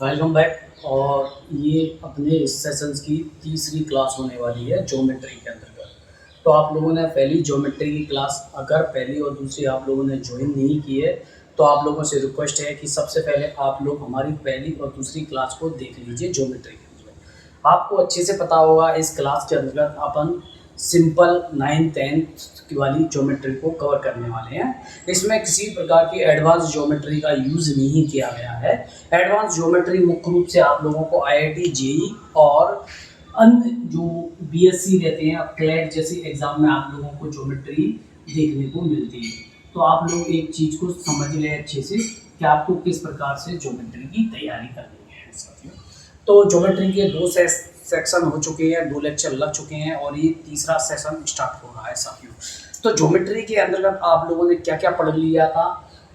Welcome back. और ये अपने इस सेशंस की तीसरी क्लास होने वाली है ज्योमेट्री के अंतर्गत। तो आप लोगों ने पहली ज्योमेट्री की क्लास अगर पहली और दूसरी आप लोगों ने ज्वाइन नहीं की है तो आप लोगों से रिक्वेस्ट है कि सबसे पहले आप लोग हमारी पहली और दूसरी क्लास को देख लीजिए ज्योमेट्री के अंतर्गत। आपको अच्छे से पता होगा इस क्लास के अंतर्गत अपन सिंपल 9th 10th वाली ज्योमेट्री को कवर करने वाले हैं। इसमें किसी प्रकार की एडवांस ज्योमेट्री का यूज़ नहीं किया गया है। एडवांस ज्योमेट्री मुख्य रूप से आप लोगों को आईआईटी जेई और अन्य जो बीएससी रहते हैं क्लैट जैसे एग्जाम में आप लोगों को ज्योमेट्री देखने को मिलती है। तो आप लोग एक चीज़ को समझ लें अच्छे से कि आपको किस प्रकार से ज्योमेट्री की तैयारी करनी है साथियों। तो ज्योमेट्री के दो सेक्शन हो चुके हैं, दो लेक्चर लग चुके हैं और ये तीसरा सेशन स्टार्ट हो रहा है साथियों। तो ज्योमेट्री के अंतर्गत आप लोगों ने क्या क्या पढ़ लिया था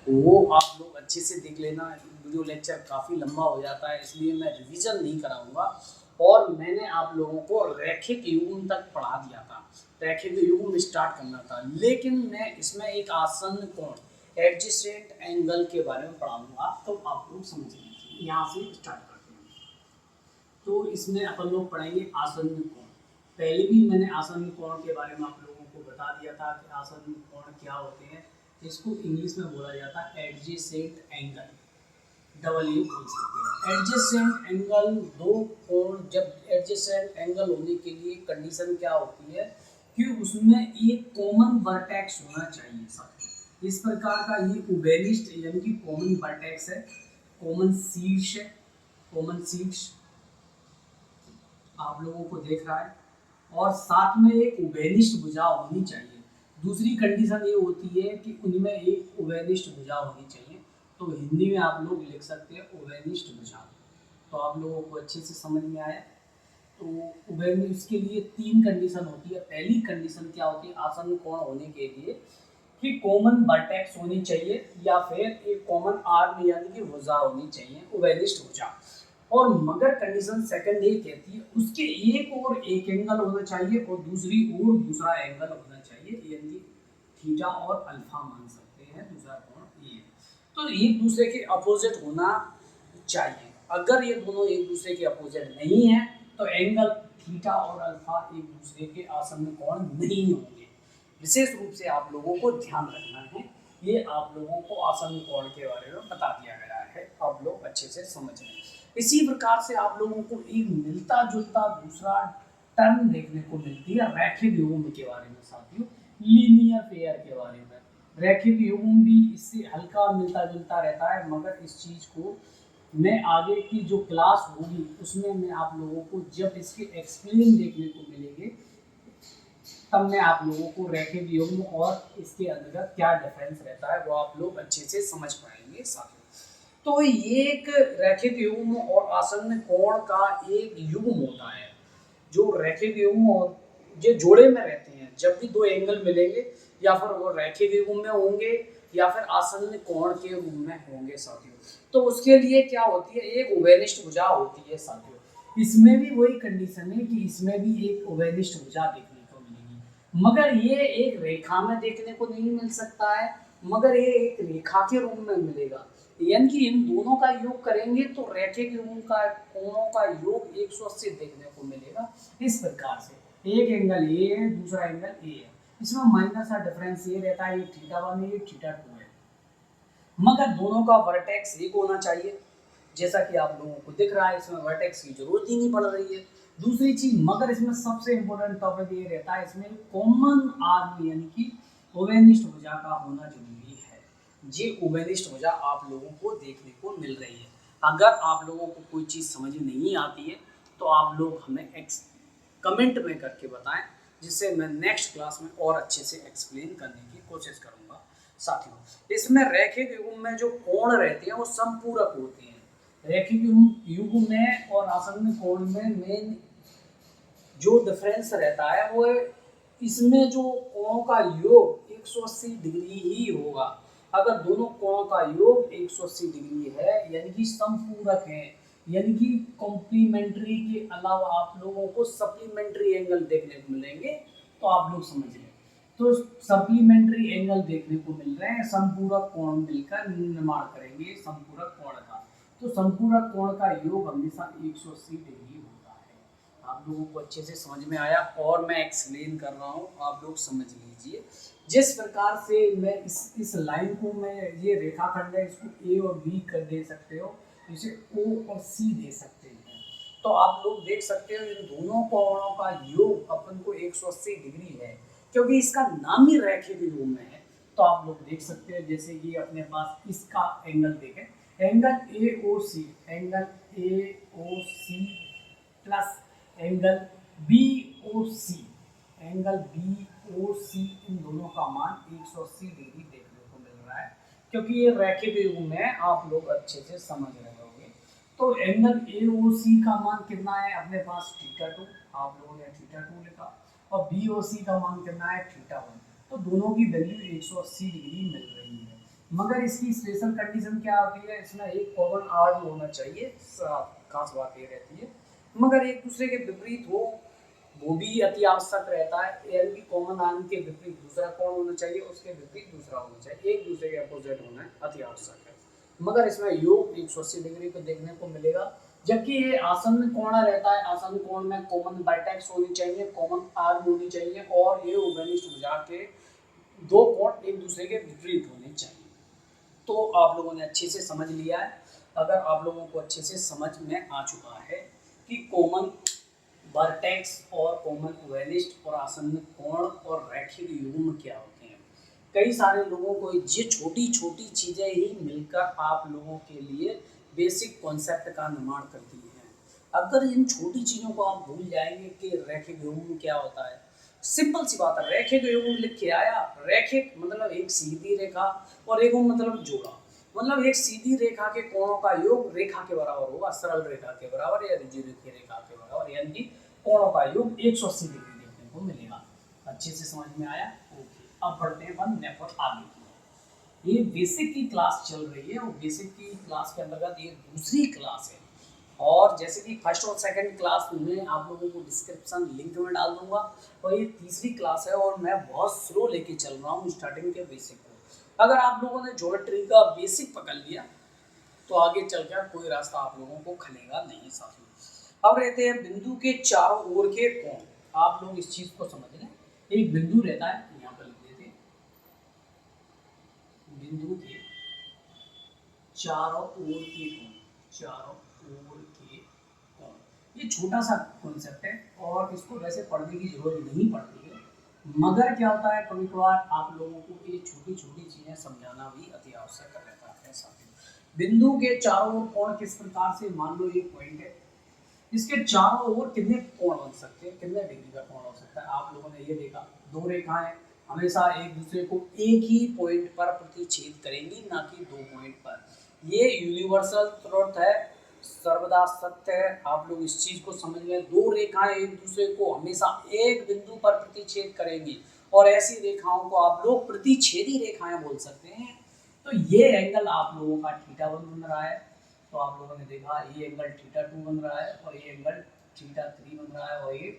वो आप लोग अच्छे से देख लेना। वीडियो लेक्चर काफ़ी लंबा हो जाता है इसलिए मैं रिवीजन नहीं कराऊंगा। और मैंने आप लोगों को रैखिक युग्म तक पढ़ा दिया था, रैखिक युग्म स्टार्ट करना था, लेकिन मैं इसमें एक आसन्न कोण एडजेसेंट एंगल के बारे में पढ़ाऊंगा तो आप लोग समझ लीजिए। यहाँ से स्टार्ट करते हैं। तो इसमें अपन लोग पढ़ेंगे आसन्न कोण। पहले भी मैंने आसन्न कोण के बारे में आप लोगों को बता दिया था कि आसन्न कोण क्या होते हैं। इसको इंग्लिश में बोला जाता है एडजेसेंट एंगल, डबल यू बोल सकते हैं। एडजेसेंट एंगल दो कोण, जब एडजेसेंट एंगल होने के लिए कंडीशन क्या होती है कि उसमें एक कॉमन वर्टेक्स होना चाहिए साथ। इस प्रकार का ये उभयनिष्ठ यानी कि कॉमन वर्टेक्स है, कॉमन शीर्ष है, कॉमन शीर्ष आप लोगों को देख रहा है और साथ में एक उभयनिष्ठ भुजा होनी चाहिए। दूसरी कंडीशन ये होती है कि उनमें एक उभयनिष्ठ भुजा होनी चाहिए। तो हिंदी में आप लोग लिख सकते हैं उभयनिष्ठ भुजा। तो आप लोगों को अच्छे से समझ में आया। तो उभयनिष्ठ इसके लिए तीन कंडीशन होती है। पहली कंडीशन क्या होती है आसन्न कोण होने के लिए कि कॉमन वर्टेक्स होनी चाहिए या फिर एक कॉमन आर्म यानी कि भुजा होनी चाहिए, उभयनिष्ठ भुजा। और मगर कंडीशन सेकंड ये कहती है उसके एक और एक एंगल होना चाहिए और दूसरी ओर दूसरा एंगल होना चाहिए, यानी थीटा और अल्फा मान सकते हैं दूसरा कोण ये। तो एक दूसरे के अपोजिट होना चाहिए। अगर ये दोनों एक दूसरे के अपोजिट नहीं है तो एंगल थीटा और अल्फा एक दूसरे के आसन्न कोण नहीं होंगे। विशेष रूप से आप लोगों को ध्यान रखना है। ये आप लोगों को आसन्न कोण के बारे में बता दिया गया है, आप लोग अच्छे से समझ लें। इसी प्रकार से आप लोगों को एक मिलता जुलता दूसरा टर्म देखने को मिलती है रैखिक युग्म के बारे में साथियों, लीनियर पेयर के बारे में। रैखिक युग्म भी इससे हल्का मिलता जुलता रहता है, मगर इस चीज को मैं आगे की जो क्लास होगी उसमें मैं आप लोगों को जब इसके एक्सप्लेन देखने को मिलेंगे तब मैं आप लोगों को रैखिक युग्म और इसके अंतर्गत क्या डिफरेंस रहता है वो आप लोग अच्छे से समझ पाएंगे साथियों। तो ये एक रैखिक युग्म और आसन्न कोण का एक युग्म होता है। जो रैखिक युग्म और ये जोड़े में रहते हैं, जब भी दो एंगल मिलेंगे या फिर वो रैखिक युग्म में होंगे या फिर आसन्न कोण के रूप में होंगे साथियों। तो उसके लिए क्या होती है एक उभयनिष्ठ भुजा होती है साथियों। इसमें भी वही कंडीशन है कि इसमें भी एक उभयनिष्ठ भुजा देखने को मिलेगी, मगर ये एक रेखा में देखने को नहीं मिल सकता है, मगर ये एक रेखा के रूप में मिलेगा। यानी कि इन दोनों का योग करेंगे तो रैखिक युग्म का कोणों का योग 180 देखने को मिलेगा। इस प्रकार से एक एंगल ए है दूसरा एंगल ए है, इसमें माइनस का डिफरेंस ये रहता है, ये थीटा 1 है ये थीटा 2 है, मगर दोनों का वर्टेक्स एक होना चाहिए। जैसा कि आप लोगों को दिख रहा है इसमें वर्टेक्स की जरूरत ही नहीं पड़ रही है। दूसरी चीज मगर इसमें सबसे इंपॉर्टेंट टॉपिक ये रहता है इसमें कॉमन आर्म यानी कि उभयनिष्ठ भुजा का होना जरूरी है। ये उभयनिष्ठ भुजा आप लोगों को देखने को मिल रही है। अगर आप लोगों को कोई चीज़ समझ नहीं आती है तो आप लोग हमें कमेंट में करके बताएं, जिससे मैं नेक्स्ट क्लास में और अच्छे से एक्सप्लेन करने की कोशिश करूंगा साथियों। इसमें रैखिक युग्म में जो कोण रहते हैं वो संपूरक होते हैं। रैखिक युग्म में और आसन्न कोण में मेन जो डिफरेंस रहता है वो इसमें जो कोणों का योग 180 डिग्री ही होगा। अगर दोनों कोणों का योग 180 डिग्री है यानी कि संपूरक है, यानी कि कॉम्प्लीमेंट्री के अलावा आप लोगों को सप्लीमेंट्री एंगल देखने को मिलेंगे। तो आप लोग समझ लें, तो सप्लीमेंट्री एंगल देखने को मिल रहे हैं, संपूरक कोण मिलकर निर्माण करेंगे संपूरक कोण का। तो संपूर्ण कोण का योग हमेशा 180 डिग्री होता है। आप लोगों को अच्छे से समझ में आया और मैं एक्सप्लेन कर रहा हूँ, आप लोग समझ लीजिए। जिस प्रकार से मैं इस लाइन को, मैं ये रेखाखंड है, इसको ए और बी कर दे सकते हो, इसे ओ और सी दे सकते हैं। तो आप लोग देख सकते हो इन दोनों कोणों का योग अपन को 180 डिग्री है, क्योंकि इसका नाम ही रेखीय योग में है। तो आप लोग देख सकते हैं, जैसे कि अपने पास इसका एंगल देखें, angle A O C, angle A O C plus angle B O C, angle B O C, इन दोनों का मान 180 डिग्री देखने को मिल रहा है, क्योंकि ये रैखिक योग में आप लोग अच्छे से समझ रहे होंगे। तो एंगल ए ओ सी का मान कितना है अपने पास, θ2, आप लोगों ने θ2 लिखा, और बी ओ सी का मान कितना है, θ1। तो दोनों की वैल्यू 180 डिग्री मिल रही है, मगर इसकी स्पेशल कंडीशन क्या होती है, इसमें एक कॉमन आर होना चाहिए, खास बात ये रहती है। मगर एक दूसरे के विपरीत हो वो भी अति आवश्यक रहता है। एल की कॉमन आर्म के विपरीत दूसरा कोण होना चाहिए, उसके विपरीत दूसरा होना चाहिए, एक दूसरे के अपोजिट होना अति आवश्यक है। मगर इसमें योग 180 डिग्री को देखने को मिलेगा। जबकि ये आसन्न कोण रहता है, आसन्न कोण में कॉमन वर्टेक्स होनी चाहिए, कॉमन आर्म होनी चाहिए, और ये उभयनिष्ठ भुजा के दो कोण एक दूसरे के विपरीत होने चाहिए। तो आप लोगों ने अच्छे से समझ लिया है। अगर आप लोगों को अच्छे से समझ में आ चुका है कि कॉमन वर्टेक्स और कॉमन उभयनिष्ठ और आसन्न कोण और रैखिक युग्म क्या होते हैं, कई सारे लोगों को ये छोटी छोटी चीज़ें ही मिलकर आप लोगों के लिए बेसिक कॉन्सेप्ट का निर्माण करती हैं। अगर इन छोटी चीज़ों को आप भूल जाएंगे कि रैखिक युग्म क्या होता है, सिंपल सी बात है, रैखिक युग्म लिख के आया, रैखिक मतलब एक सीधी रेखा, और एक मतलब जोड़ा, मतलब एक सीधी रेखा के कोणों का योग रेखा के बराबर होगा, सरल रेखा के बराबर या रेखीय रेखा के बराबर, यानी कोणों का योग 180 डिग्री देखने को मिलेगा। अच्छे से समझ में आया? ओके, अब बढ़ते हैं वन नेपथ आगे की। ये बेसिक की क्लास चल रही है, और बेसिक की क्लास के अंतर्गत ये दूसरी क्लास है, और जैसे कि फर्स्ट और सेकंड क्लास में आप लोगों को डिस्क्रिप्शन लिंक में डाल दूंगा, और ये तीसरी क्लास है, और मैं बहुत स्लो लेके चल रहा हूँ स्टार्टिंग के बेसिक को। अगर आप लोगों ने ज्योमेट्री का बेसिक पकड़ लिया तो आगे चलकर कोई रास्ता आप लोगों को खलेगा नहीं साथ में। अब रहते हैं बिंदु के चारों ओर के कोण। आप लोग इस चीज को समझ लें, एक बिंदु रहता है, यहाँ पर लिख देते हैं, बिंदु के चारों ओर के कोण, चारों ओर के कोण। ये छोटा सा कॉन्सेप्ट है, और इसको वैसे पढ़ने की जरूरत नहीं पड़ती है, मगर क्या होता है कभी कभार आप लोगों को ये छोटी छोटी चीजें समझाना भी अति आवश्यक रहता है साथी। बिंदु के चारों ओर कोण किस प्रकार से, मान लो ये पॉइंट है, इसके चारों ओर कितने कोण बन सकते हैं, कितने डिग्री का कोण हो सकता है। आप लोगों ने ये देखा, दो रेखाएं हमेशा एक दूसरे को एक ही पॉइंट पर प्रतिच्छेद करेंगी, ना कि दो पॉइंट पर। ये यूनिवर्सल ट्रुथ है, सर्वदा सत्य है। आप लोग इस चीज को समझ लें, दो रेखाएं एक दूसरे को हमेशा एक बिंदु पर प्रतिच्छेद करेंगी, और ऐसी रेखाओं को आप लोग प्रतिच्छेदी रेखाएं बोल सकते हैं। तो ये एंगल आप लोगों का θ1 बन रहा है, तो आप लोगों ने देखा ये एंगल θ2 बन रहा है, और ये एंगल θ3 बन रहा है, और ये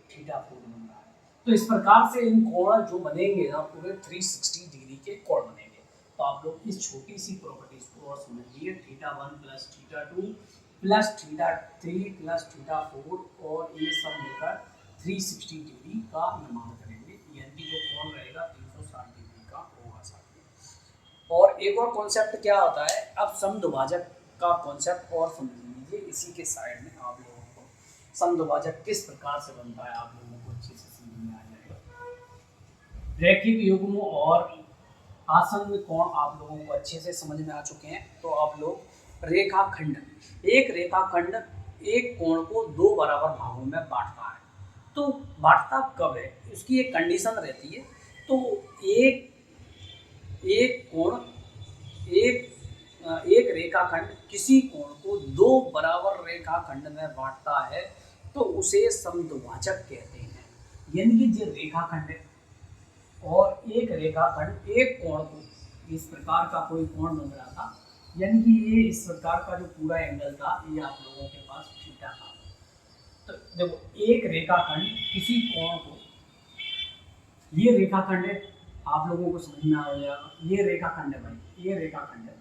θ4 बन रहा है। तो इस प्रकार से इन कोण जो बनेंगे ना, पूरे 360 डिग्री के कोण बनेंगे। तो आप लोग इस छोटी सी प्रॉपर्टीज को और समझिए, θ1 प्लस θ2 प्लस θ3 प्लस θ4, और ये सब मिलकर 360 डिग्री का निर्माण करेंगे, यानी जो कोण रहेगा 360 डिग्री का होगा साथ। और एक और कॉन्सेप्ट क्या होता है, अब समद्विभाजक का कॉन्सेप्ट और समझ लीजिए, इसी के साइड में आप लोगों को समद्विभाजक किस प्रकार से बनता है आप लोगों को अच्छे से समझ में आ जाएगा। रैखिक युग्म और आसन्न कोण आप लोगों को अच्छे से समझ में आ चुके हैं। तो आप लोग रेखाखंड, एक रेखाखंड एक कोण को दो बराबर भागों में बांटता है। तो बांटता कब है, उसकी एक कंडीशन रहती है। तो एक कोण, एक रेखाखंड किसी कोण को दो बराबर रेखाखंड में बांटता है, तो उसे समद्विभाजक कहते हैं। यानी कि जो रेखाखंड है और एक रेखाखंड एक कोण को, इस प्रकार का कोई कोण बन रहा था, यानी कि ये इस प्रकार का जो पूरा एंगल था, ये आप लोगों के पास थीटा था। तो देखो, एक रेखाखंड किसी कोण को, ये रेखाखंड है, आप लोगों को समझ में आ जाएगा, ये रेखाखंड है भाई, ये रेखाखंड है,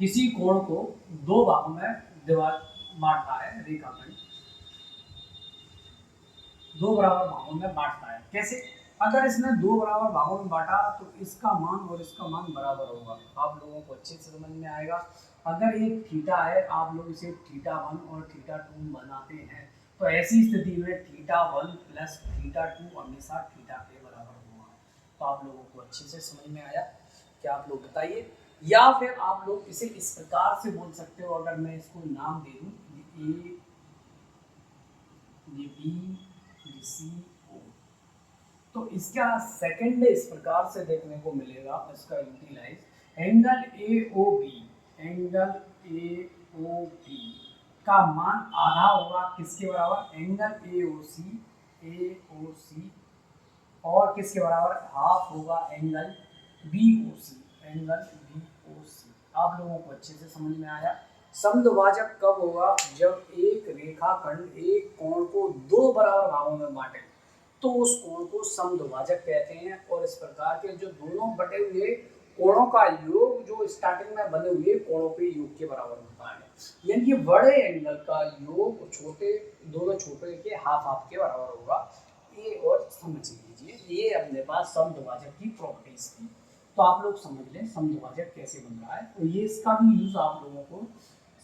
किसी कोण को दो भागों में डिवाइड बांटता है, रेखाखंड दो बराबर भागों में बांटता है। कैसे? अगर इसने दो बराबर भागों में बांटा तो इसका मान और इसका मान बराबर होगा। आप लोगों को अच्छे से समझ में आएगा। अगर ये थीटा है, आप लोग इसे थीटा 1 और थीटा 2 बनाते हैं, तो ऐसी स्थिति में थीटा 1 प्लस थीटा 2 हमेशा थीटा के बराबर होगा। तो आप लोगों को अच्छे से समझ में आया? क्या आप लोग बताइए। या फिर आप लोग इसे इस प्रकार से बोल सकते हो, अगर मैं इसको नाम दे दूं, ये बी, ये सी, ओ, तो इसका सेकंड इस प्रकार से देखने को मिलेगा, इसका utilize angle A O B, angle A O B का मान आधा होगा किसके बराबर? एंगल ए ओ सी और किसके बराबर? हाफ होगा angle B O C, angle B O सी। आप लोगों को अच्छे से समझ में आया? समद्विभाजक कब होगा? जब एक रेखाखंड एक कोण को दो बराबर भागों में बांटे, तो उस कोण को समद्विभाजक कहते हैं। और इस प्रकार के जो दोनों बटे हुए कोणों का योग जो स्टार्टिंग में बने हुए कोणों के योग के बराबर होता है, यानी कि बड़े एंगल का योग छोटे दोनों छोटे के हाफ हाफ के बराबर होगा। ये और समझ लीजिए, ये अपने पास समद्विभाजक की प्रॉपर्टीज थी। तो आप लोग समझ लें समद्विभाजक कैसे बन रहा है। तो ये इसका भी यूज आप लोगों को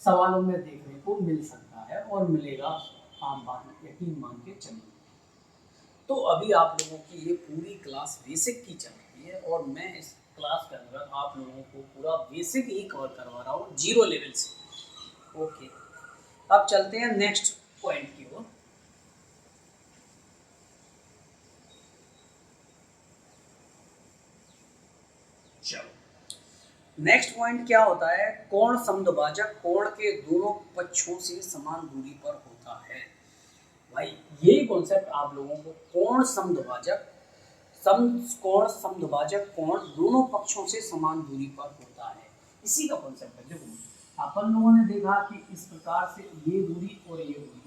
सवालों में देखने को मिल सकता है और मिलेगा, आम बात यकीन मान के चलिए। तो अभी आप लोगों की ये पूरी क्लास बेसिक की चल रही है और मैं इस क्लास के अंदर आप लोगों को पूरा बेसिक ही कवर करवा रहा हूँ, जीरो लेवल से। ओके, अब चलते हैं नेक्स्ट पॉइंट की ओर। चलो, नेक्स्ट पॉइंट क्या होता है? कोण समद्विभाजक कोण के दोनों पक्षों से समान दूरी पर होता है। भाई यही कॉन्सेप्ट आप लोगों को, कोण समद्विभाजक कोण समद्विभाजक कोण दोनों पक्षों से समान दूरी पर होता है, इसी का कॉन्सेप्ट है। देखो अपन लोगों ने देखा कि इस प्रकार से ये दूरी और ये दूरी,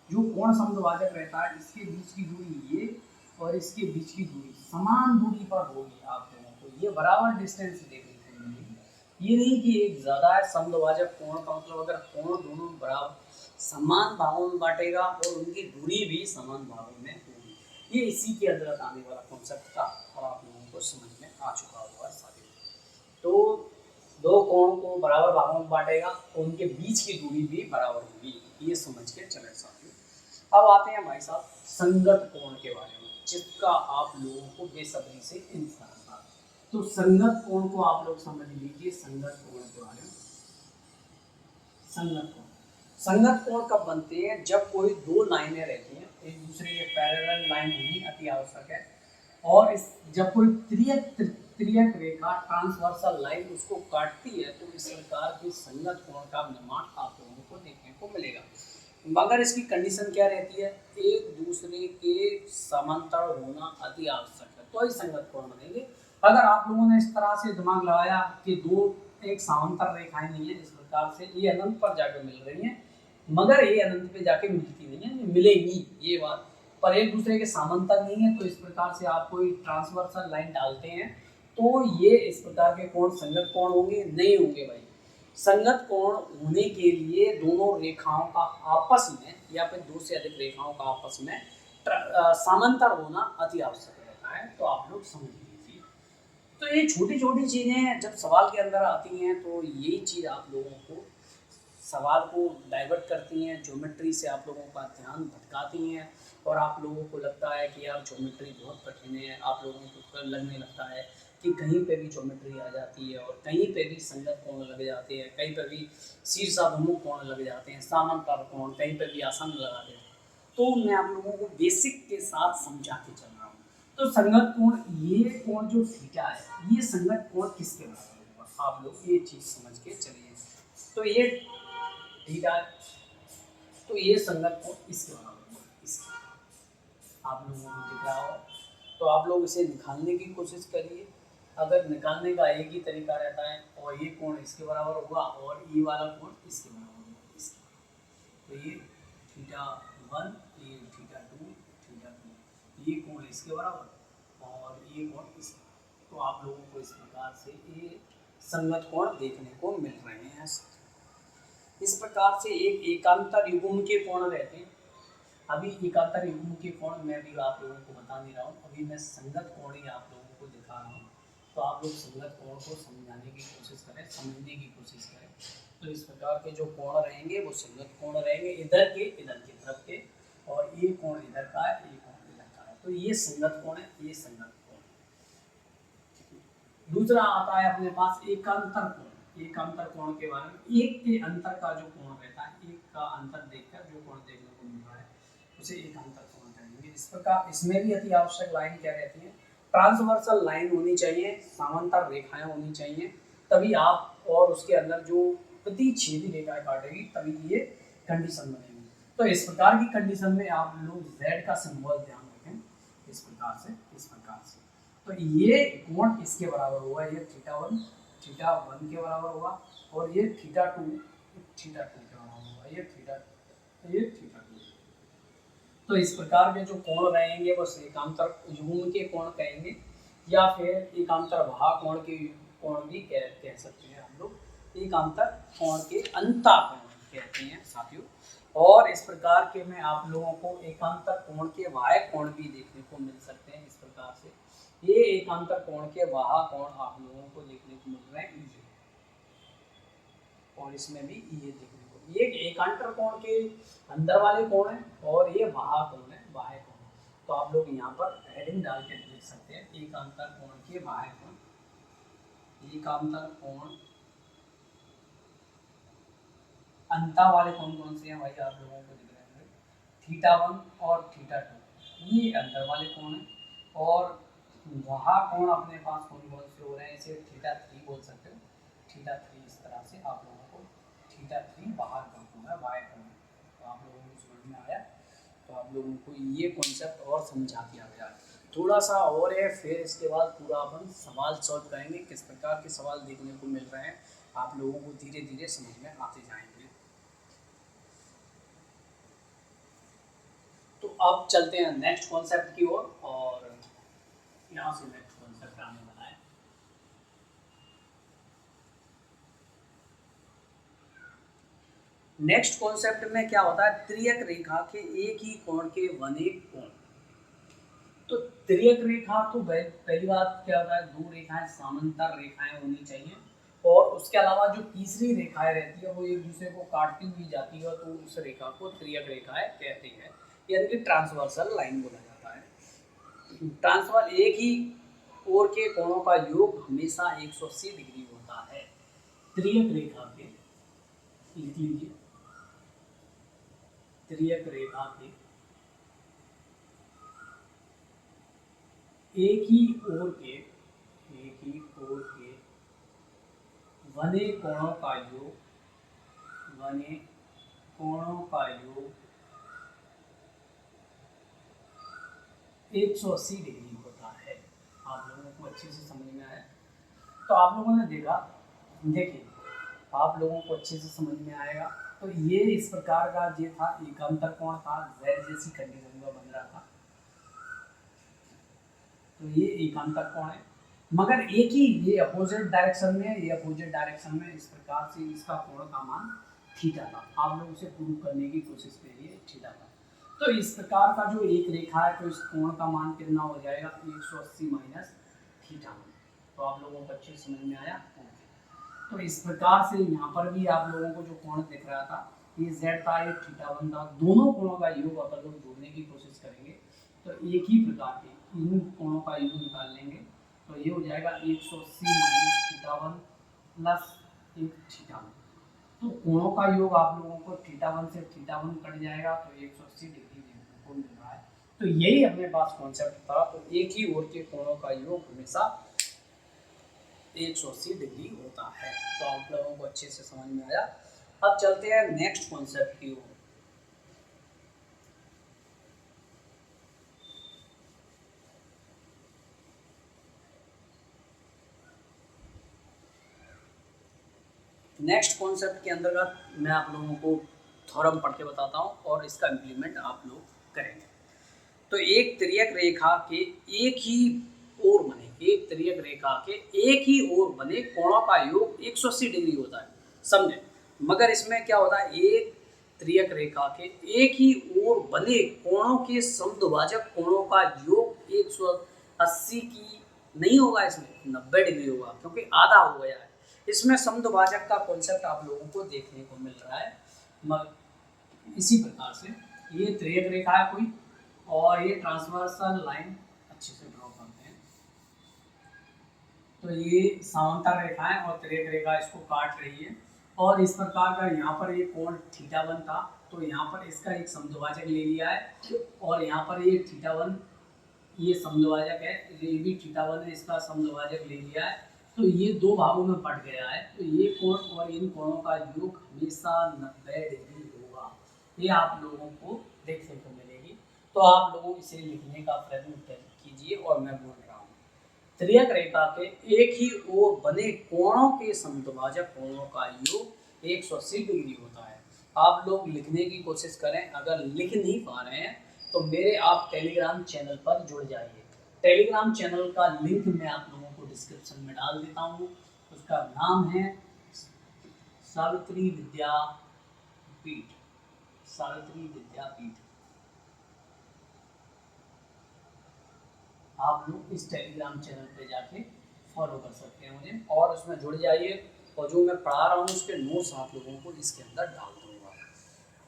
जो कोण समद्विभाजक रहता है इसके बीच की दूरी ये और इसके बीच की दूरी समान दूरी पर होगी। आप लोगों को ये बराबर डिस्टेंस देखने को मिलेगी। ये नहीं कि एक ज्यादा है। समद्विभाजक कोण का मतलब अगर कोण दोनों बराबर समान भागों में बांटेगा और उनकी दूरी भी समान भागों में होगी। ये इसी के अंदर आने वाला कॉन्सेप्ट था और आप लोगों को समझ में आ चुका होगा सारे। तो दो कोण को बराबर भागों में बांटेगा और उनके बीच की दूरी भी बराबर होगी, ये समझ के चले साथियों। अब आते हैं भाई साहब संगत कोण के बारे में, जिसका आप लोगों को बेसब्री से इंतजार था। तो संगत कोण को आप लोग समझ लीजिए। संगत कोण के बारे में, संगत कोण, संगत कोण कब बनते हैं? जब कोई दो लाइनें रहती हैं, एक दूसरे के पैरेलल लाइन होनी अति आवश्यक है। और इस जब कोई त्रियक रेखा ट्रांसवर्सल लाइन उसको काटती है, तो इस प्रकार की संगत कोण का निर्माण आप लोगों को देखने को मिलेगा। मगर इसकी कंडीशन क्या रहती है? एक दूसरे के समांतर होना अति आवश्यक है, तो ही संगत कोण बनेंगे। अगर आप लोगों ने इस तरह से दिमाग लगाया कि दो एक समांतर रेखाएं नहीं है, इस प्रकार से ये अनंत पर जाकर मिल रही हैं, मगर ये अनंत पे जाके मिलती नहीं है, मिलेंगी ये बात, पर एक दूसरे के समांतर नहीं है, तो इस प्रकार से आप कोई ट्रांसवर्सल लाइन डालते हैं तो ये इस प्रकार के कोण संगत कोण होंगे? नहीं होंगे भाई। संगत कोण होने के लिए दोनों रेखाओं का आपस में या फिर दो से अधिक रेखाओं का आपस में समांतर होना अति आवश्यक रहता है। तो आप लोग समझ लीजिए। तो ये छोटी छोटी चीज़ें जब सवाल के अंदर आती हैं तो यही चीज़ आप लोगों को सवाल को डाइवर्ट करती हैं, ज्योमेट्री से आप लोगों का ध्यान भटकाती हैं और आप लोगों को लगता है कि यार ज्योमेट्री बहुत कठिन है। आप लोगों को लगने लगता है कि कहीं पे भी ज्योमेट्री आ जाती है और कहीं पे भी संगत कोण लग जाते हैं, कहीं पे भी शीर्षाभिमुख कोण लग जाते हैं, समांतर कोण, कहीं पे भी आसन लगा देते हैं। तो मैं आप लोगों को बेसिक के साथ समझा के चल रहा हूँ। तो संगत कोण, ये कोण जो थीटा है, ये संगत कोण किसके बराबर होगा? आप लोग ये चीज़ समझ के चलिए। तो ये थीटा है, तो ये संगत कोण इसके बराबर होगा, इसके। आप लोगों को दिख रहा हो तो आप लोग इसे निकालने की कोशिश करिए। अगर निकालने का एक ही तरीका रहता है और ये कोण इसके बराबर होगा और ये वाला कोण इसके बराबर होगा, इसके। तो ये थीटा 1, ये थीटा 2, थीटा 2, ये कोण इसके बराबर और ये कोण इसके। तो आप लोगों को इस प्रकार से ये संगत कोण देखने को मिल रहे हैं। इस प्रकार से एक एकांतर युग्म के कोण रहते हैं। अभी एकांतर युग्म के कोण मैं भी आप लोगों को बता नहीं रहा हूँ, अभी मैं संगत कोण ही आप लोगों को दिखा रहा हूँ। तो आप लोग संगत कोण को समझाने की कोशिश करें, समझने की कोशिश करें। तो इस प्रकार के जो कोण रहेंगे वो संगत कोण रहेंगे, इधर के तरफ के, और ये कोण इधर का है, ये कोण इधर का है। तो ये संगत कोण है, ये संगत कोण। दूसरा आता है अपने पास एकांतर कोण। एकांतर कोण के बारे में, एक के अंतर का जो कोण रहता है, एक का अंतर देखकर जो कोण देखने को मिल रहा है उसे एकांतर कोण कहेंगे। इस प्रकार इसमें भी अति आवश्यक लाइन क्या रहती है, ट्रांसवर्सल लाइन होनी चाहिए, समांतर रेखाएं होनी चाहिए, तभी आप और उसके अंदर जो प्रतिच्छेदी रेखाएं काटेगी तभी ये कंडीशन बनेगी। तो इस प्रकार की कंडीशन में आप लोग Z का सिंबल ध्यान रखें, इस प्रकार से, इस प्रकार से। तो ये कोण इसके बराबर होगा, ये थीटा 1 के बराबर होगा, और ये थीटा 2 के बराबर होगा, ये थीटा 2। तो इस प्रकार के जो कोण रहेंगे वो एकांतर युग्म के कोण कहेंगे, या फिर एकांतर भा कोण के कोण भी कह सकते हैं हम लोग। एकांतर कोण के अंता कोण कहते हैं साथियों। और इस प्रकार के में आप लोगों को एकांतर कोण के वाह्य कोण भी देखने को मिल सकते हैं। इस प्रकार से ये एकांतर कोण के वाह्य कोण आप लोगों को देखने को मिल रहे हैं, और इसमें भी ये देखने को, ये एकांतर कोण के अंदर वाले कोण है और ये बाह्य कोण है, बाह्य कोण। तो आप लोग यहाँ पर हेडिंग डाल के लिख सकते हैं, एकांतर कोण के बाह्य कोण। एकांतर कोण अंता वाले कौन कौन से हैं भाई, आप लोगों को दिख रहे हैं, थीटा 1 और थीटा 2 ये अंतर वाले कोण हैं, और वहाँ कोण अपने पास कौन कौन से हो रहे हैं, इसे थीटा 3 बोल सकते हो। थीटा 3 इस तरह से आप लोगों को थीटा 3 बाहर का कोण है, वाई कोण है। तो आप लोगों को समझ में आया, तो आप लोगों को ये कॉन्सेप्ट और समझा दिया गया। थोड़ा सा और है, फिर इसके बाद पूरा अपन सवाल सॉल्व करेंगे, किस प्रकार के सवाल देखने को मिल रहे हैं आप लोगों को धीरे धीरे समझ में आते जाएंगे। तो अब चलते हैं नेक्स्ट कॉन्सेप्ट की ओर, और यहाँ से नेक्स्ट कॉन्सेप्ट आने वाला है। नेक्स्ट कॉन्सेप्ट में क्या होता है, त्रियक रेखा के एक ही कोण के बने कोण। तो त्रियक रेखा तो पहली बात क्या होता है, दो रेखाएं समांतर रेखाएं होनी चाहिए, और उसके अलावा जो तीसरी रेखाएं रहती है वो एक दूसरे को काटती हुई जाती है, तो उस रेखा को त्रियक रेखाएं कहते हैं, यानी कि ट्रांसवर्सल लाइन बोला जाता है। ट्रांसवर्स एक ही ओर के कोणों का योग हमेशा 180 डिग्री होता है। त्रियक रेखा के, लिख लीजिए, त्रियक रेखा के एक ही ओर के बने कोणों का योग, बने कोणों का योग 180 डिग्री होता है। आप लोगों को अच्छे से समझ में आया? तो आप लोगों ने देखा, देखिए आप लोगों को अच्छे से समझ में आएगा। तो ये इस प्रकार का ये था, एकांतर कोण था, Z जैसी कंडीशन का बन रहा था। तो ये एकांतर कोण है, मगर एक ही ये अपोजिट डायरेक्शन में, ये अपोजिट डायरेक्शन में इस प्रकार से इसका कोण का मान थीटा था। आप लोग उसे प्रूव करने की कोशिश करिए, थीटा था। तो इस प्रकार का जो एक रेखा है, तो इस कोण का मान कितना हो जाएगा, 180 माइनस थीटा। तो आप लोगों को अच्छे समझ में आया? तो इस प्रकार से यहाँ पर भी आप लोगों को जो कोण दिख रहा था, ये Z था, ये थीटा 1 था। दोनों कोणों का योग अगर लोग जोड़ने की कोशिश करेंगे तो एक ही प्रकार के इन कोणों का योग निकाल लेंगे, तो ये हो जाएगा 180 माइनस थीटा 1 प्लस एक थीटा 1। तो कोणों का योग आप लोगों को थीटा 1 से थीटा 1 कट जाएगा, तो 180 डिग्री देखने को मिल रहा है। तो यही अपने पास कॉन्सेप्ट था। तो एक ही ओर के कोणों का योग हमेशा 180 डिग्री होता है। तो आप लोगों को अच्छे से समझ में आया। अब चलते हैं नेक्स्ट कॉन्सेप्ट की ओर। नेक्स्ट कॉन्सेप्ट के अंतर्गत मैं आप लोगों को थ्योरम पढ़ के बताता हूँ और इसका इम्प्लीमेंट आप लोग करेंगे। तो एक त्रियक रेखा के एक ही ओर बने एक तिर्यक रेखा के एक ही ओर बने कोणों का योग 180 डिग्री होता है, समझे। मगर इसमें क्या होता है, एक तिर्यक रेखा के एक ही ओर बने कोणों के समद्विभाजक कोणों का योग 180 की नहीं होगा, इसमें 90 डिग्री होगा, क्योंकि आधा हो गया है। इसमें समद्विभाजक का कॉन्सेप्ट आप लोगों को देखने को मिल रहा है। मगर इसी प्रकार से ये तिर्यक रेखा है कोई, और ये ट्रांसवर्सल लाइन अच्छे से ड्रॉ करते हैं। तो ये समांतर रेखा है और तिर्यक रेखा इसको काट रही है, और इस प्रकार का यहाँ पर ये कोण θ1 था, तो यहाँ पर इसका एक समद्विभाजक ले लिया है, और यहाँ पर ये θ1 ये समद्विभाजक है, ये भी θ1 है, इसका समद्विभाजक ले लिया है, तो ये दो भागों में बट गया है। तो ये कोण और इन कोणों का योग हमेशा 90 डिग्री होगा, ये आप लोगों को देखने को मिलेगी। तो आप लोग इसे लिखने का प्रयत्न कीजिए, और मैं बोल रहा हूँ तिर्यक रेखा के एक ही ओर बने कोणों के समद्विभाजक कोणों का योग 180 डिग्री होता है। आप लोग लिखने की कोशिश करें, अगर लिख नहीं पा रहे हैं तो मेरे आप टेलीग्राम चैनल पर जुड़ जाइए। टेलीग्राम चैनल का लिंक मैं आप लोगों को डिस्क्रिप्शन में डाल देता हूँ। उसका नाम है सावित्री विद्यापीठ, सावित्री विद्यापीठ। आप लोग इस टेलीग्राम चैनल पे जाके फॉलो कर सकते हैं मुझे, और उसमें जुड़ जाइए, और जो मैं पढ़ा रहा हूँ उसके नोट्स आप लोगों को इसके अंदर डाल दूँगा।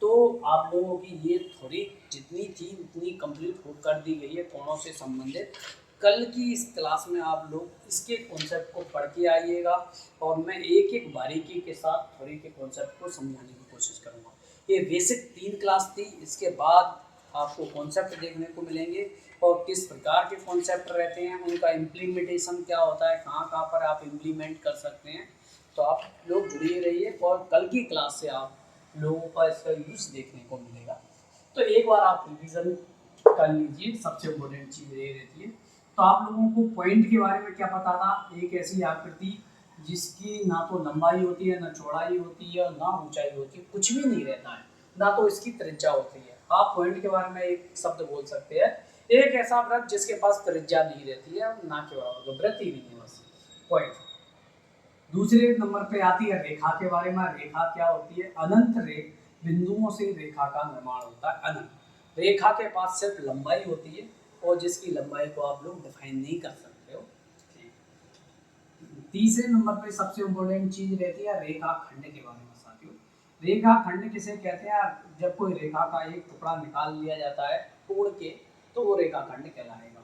तो आप लोगों की ये थोड़ी जितनी थी उतनी कंप्लीट हो कर दी गई है कोणों से संबंधित। कल की इस क्लास में आप लोग इसके कॉन्सेप्ट को पढ़ के आइएगा, और मैं एक एक बारीकी के साथ थोड़ी के कॉन्सेप्ट को समझाने की कोशिश करूँगा। ये बेसिक 3 क्लास थी, इसके बाद आपको कॉन्सेप्ट देखने को मिलेंगे, और किस प्रकार के कॉन्सेप्ट रहते हैं, उनका इम्प्लीमेंटेशन क्या होता है, कहाँ कहाँ पर आप इम्प्लीमेंट कर सकते हैं। तो आप लोग जुड़े रहिए, और कल की क्लास से आप लोगों का इसका यूज़ देखने को मिलेगा। तो एक बार आप रिवीजन कर लीजिए, सबसे इम्पोर्टेंट चीज़ ये रहती है। तो आप लोगों को पॉइंट के बारे में क्या पता था, एक ऐसी आकृति जिसकी ना तो लंबाई होती है, ना चौड़ाई होती है, और ना ऊंचाई होती है, कुछ भी नहीं रहता है, ना तो इसकी त्रिज्या होती है। आप पॉइंट के बारे में एक शब्द बोल सकते हैं, एक ऐसा वृत्त जिसके पास त्रिज्या नहीं रहती है, ना के बराबर, वृत्त ही नहीं है, बस पॉइंट। दूसरे नंबर पे आती है रेखा के बारे में। रेखा क्या होती है, अनंत बिंदुओं से रेखा का निर्माण होता है। अनंत रेखा के पास सिर्फ लंबाई होती है, और जिसकी लंबाई को आप लोग डिफाइन नहीं कर सकते हो। तीसरे नंबर पे सबसे इम्पोर्टेंट चीज रहती है रेखा खंड के बारे में साथियों। रेखा खंड किसे कहते हैं, जब कोई रेखा का एक टुकड़ा निकाल लिया जाता है तोड़ के, तो वो रेखा खंड कहलाएगा।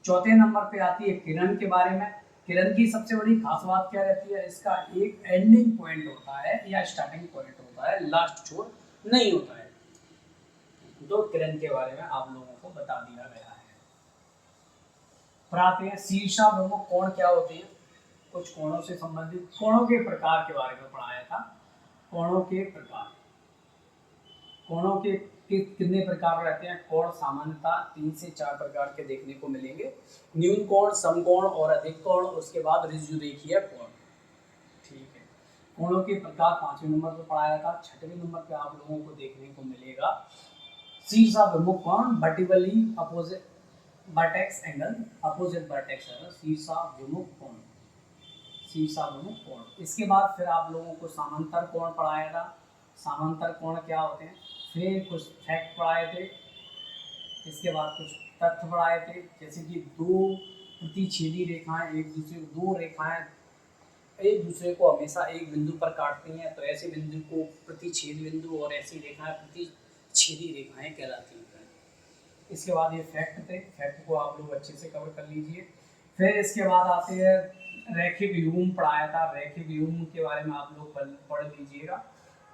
चौथे नंबर पे आती है किरण के बारे में। किरण की सबसे बड़ी खास बात क्या रहती है, इसका एक एंडिंग पॉइंट होता है या स्टार्टिंग पॉइंट होता है, लास्ट छोर नहीं होता है। तो किरण के बारे में आप लोगों को बता दिया गया है। फिर आते हैं शीर्षाभिमुख कोण क्या होते हैं, कुछ कोणों से संबंधित कोणों के प्रकार के बारे में पढ़ाया था। कोणों के प्रकार, कोणों के कितने प्रकार रहते हैं, कोण सामान्यतः 3 से 4 प्रकार के देखने को मिलेंगे। न्यून कोण, समकोण और अधिक कोण, उसके बाद ऋजुरेखीय कोण। ठीक है, कोणों के प्रकार 5वें नंबर पर पढ़ाया था। 6वें नंबर पे आप लोगों को देखने को मिलेगा शीर्षाभिमुख कोण, vertically opposite vertex angle, opposite vertex angle, शीर्षाभिमुख कोण, शीर्षाभिमुख कोण। इसके बाद फिर आप लोगों को समांतर कोण पढ़ाया था। समांतर कोण क्या होते हैं, फिर कुछ फैक्ट पढ़ाए थे। इसके बाद कुछ तथ्य पढ़ाए थे, जैसे कि दो प्रतिच्छेदी रेखाएं एक दूसरे, दो रेखाएं एक दूसरे को हमेशा एक बिंदु पर काटती हैं, तो ऐसे बिंदु को प्रतिच्छेद बिंदु, और ऐसी रेखाएं प्रतिच्छेदी रेखाएं कहलाती हैं। इसके बाद ये फैक्ट थे, फैक्ट को आप लोग अच्छे से कवर कर लीजिए। फिर इसके बाद आते हैं रैखिक युग्म पढ़ाया था। रैखिक युग्म के बारे में आप लोग पढ़ लीजिएगा।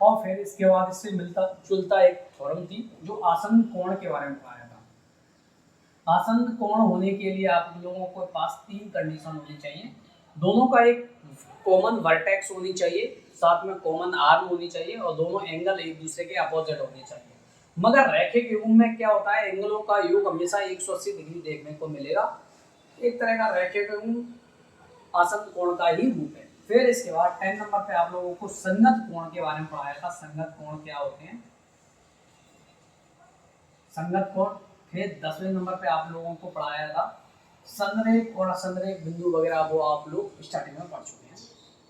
और फिर इसके बाद इससे मिलता जुलता एक थ्योरम थी जो आसन्न कोण के बारे में पढ़ाया था। आसन्न कोण होने के लिए आप लोगों के पास 3 कंडीशन होनी चाहिए। दोनों का एक कॉमन वर्टेक्स होनी चाहिए, साथ में कॉमन आर्म होनी चाहिए, और दोनों एंगल एक दूसरे के अपोजिट होने चाहिए। मगर रैखिक युग्म में क्या होता है, एंगलों का योग हमेशा 180 डिग्री देखने को मिलेगा। एक तरह का रैखिक युग्म आसन्न कोण का ही रूप है। फिर इसके बाद 10 नंबर पे आप लोगों को संगत कोण के बारे में पढ़ाया था। संगत कोण क्या होते हैं, संगत कोण। फिर 10वें नंबर पे आप लोगों को पढ़ाया था संरेख और असंरेख बिंदु वगैरह वो आप लोग स्टार्टिंग में पढ़ चुके हैं।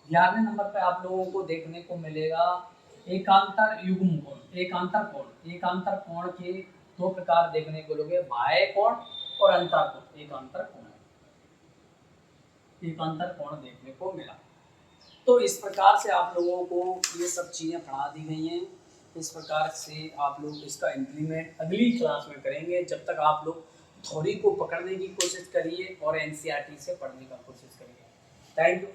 11वें नंबर पे आप लोगों को देखने को मिलेगा एकांतर युग्म कोण, एकांतर कोण। एकांतर कोण के दो प्रकार देखने को मिलेंगे, बाह्य कोण और अंतर कोण। एकांतर कोण, एकांतर कोण देखने को मिला। तो इस प्रकार से आप लोगों को ये सब चीज़ें पढ़ा दी गई हैं। इस प्रकार से आप लोग इसका इम्प्लीमेंट अगली क्लास में करेंगे। जब तक आप लोग थ्योरी को पकड़ने की कोशिश करिए और एनसीईआरटी से पढ़ने का कोशिश करिए। Thank you.